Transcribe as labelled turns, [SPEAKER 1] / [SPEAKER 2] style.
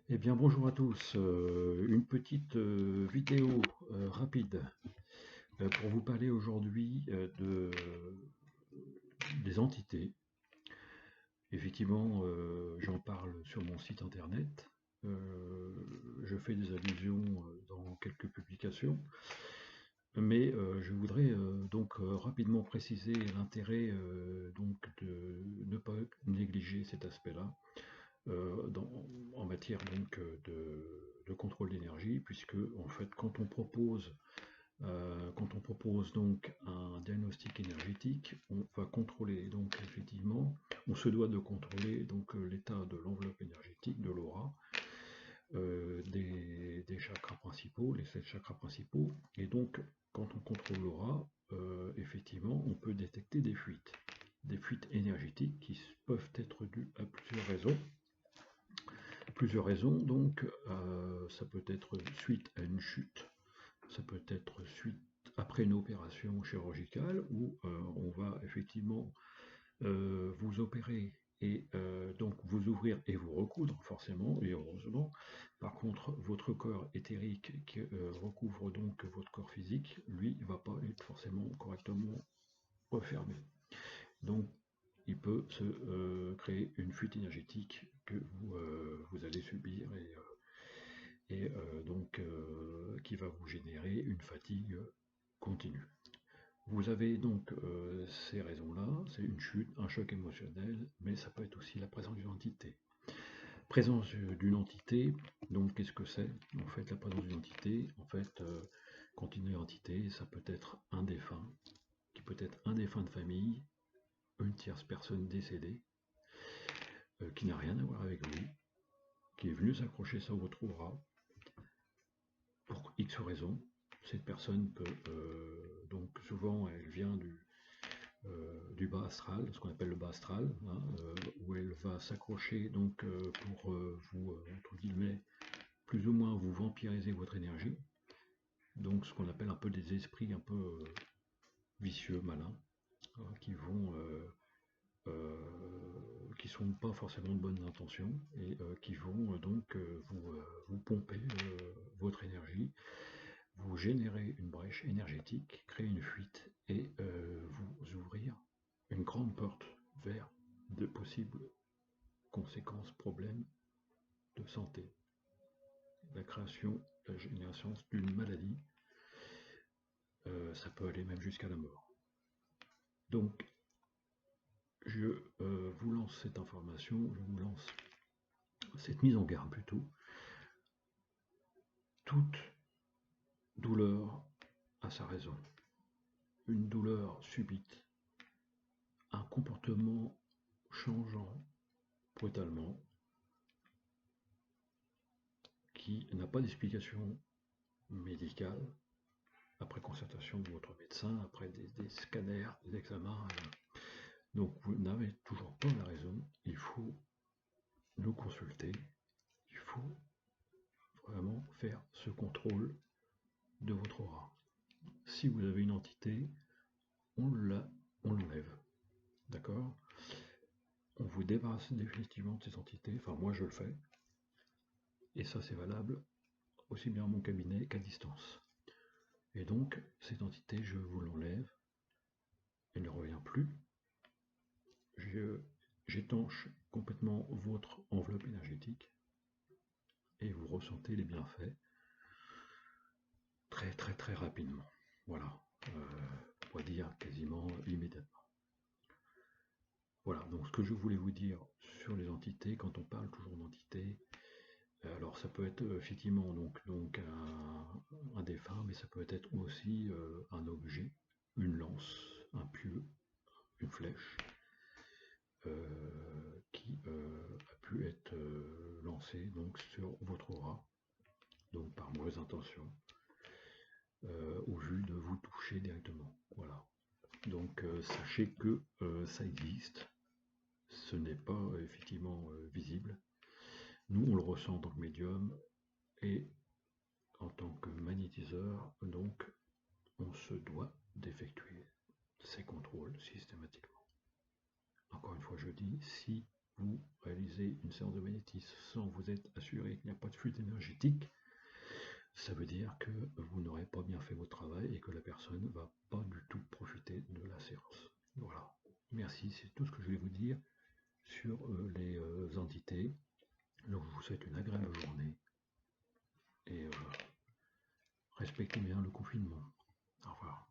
[SPEAKER 1] Eh bien, bonjour à tous. Une petite vidéo rapide pour vous parler aujourd'hui des entités. Effectivement, j'en parle sur mon site internet. Je fais des allusions dans quelques publications, mais je voudrais rapidement préciser l'intérêt de ne pas négliger cet aspect-là en matière de contrôle d'énergie, puisque en fait quand on propose donc un diagnostic énergétique, on va contrôler donc effectivement, on se doit de contrôler donc l'état de l'enveloppe énergétique, de l'aura, des chakras principaux, les 7 chakras principaux, et donc quand on contrôle l'aura, effectivement, on peut détecter des fuites énergétiques qui peuvent être dues à plusieurs raisons. Donc ça peut être suite à une chute, ça peut être suite après une opération chirurgicale où on va effectivement vous opérer et donc vous ouvrir et vous recoudre forcément et heureusement. Par contre, votre corps éthérique qui recouvre donc votre corps physique, lui, ne va pas être forcément correctement refermé. Donc il peut se créer une fuite énergétique que vous allez subir qui va vous générer une fatigue continue. Vous avez donc ces raisons-là, c'est une chute, un choc émotionnel, mais ça peut être aussi la présence d'une entité. Présence d'une entité, donc qu'est-ce que c'est? En fait, la présence d'une entité, quand une entité, ça peut être un défunt, qui peut être un défunt de famille, une tierce personne décédée, qui n'a rien à voir avec vous, qui est venu s'accrocher sur votre aura, pour X raisons. Cette personne peut, donc souvent elle vient du bas astral, ce qu'on appelle le bas astral, hein, où elle va s'accrocher donc pour vous, entre guillemets, plus ou moins vous vampiriser votre énergie. Donc ce qu'on appelle un peu des esprits un peu vicieux, malins, hein, qui sont pas forcément de bonnes intentions et qui vont vous pomper votre énergie, vous générer une brèche énergétique, créer une fuite et vous ouvrir une grande porte vers de possibles conséquences, problèmes de santé, la création, la génération d'une maladie, ça peut aller même jusqu'à la mort. Donc, je vous lance cette information, je vous lance cette mise en garde plutôt. Toute douleur a sa raison. Une douleur subite, un comportement changeant brutalement, qui n'a pas d'explication médicale, après concertation de votre médecin, après des scanners, des examens. Donc vous n'avez toujours pas la raison, il faut nous consulter, il faut vraiment faire ce contrôle de votre aura. Si vous avez une entité, on l'enlève, d'accord? On vous débarrasse définitivement de ces entités, enfin moi je le fais, et ça c'est valable aussi bien à mon cabinet qu'à distance. Et donc cette entité, je vous l'enlève, elle ne revient plus, j'étanche complètement votre enveloppe énergétique et vous ressentez les bienfaits très très très rapidement. Voilà, on pourrait dire quasiment immédiatement. Voilà, donc ce que je voulais vous dire sur les entités, quand on parle toujours d'entités, alors ça peut être effectivement donc un défunt, mais ça peut être aussi un objet, une lance, un pieu, une flèche, qui a pu être lancé donc sur votre aura, donc par mauvaise intention, au vu de vous toucher directement. Voilà. Donc sachez que ça existe, ce n'est pas effectivement visible. Nous on le ressent en tant que médium et en tant que magnétiseur, donc on se doit d'effectuer ces contrôles systématiquement. Encore une fois je dis, si vous réalisez une séance de magnétisme sans vous être assuré qu'il n'y a pas de fuite énergétique, ça veut dire que vous n'aurez pas bien fait votre travail et que la personne ne va pas du tout profiter de la séance. Voilà. Merci, c'est tout ce que je voulais vous dire sur les entités. Donc je vous souhaite une agréable journée et respectez bien le confinement. Au revoir.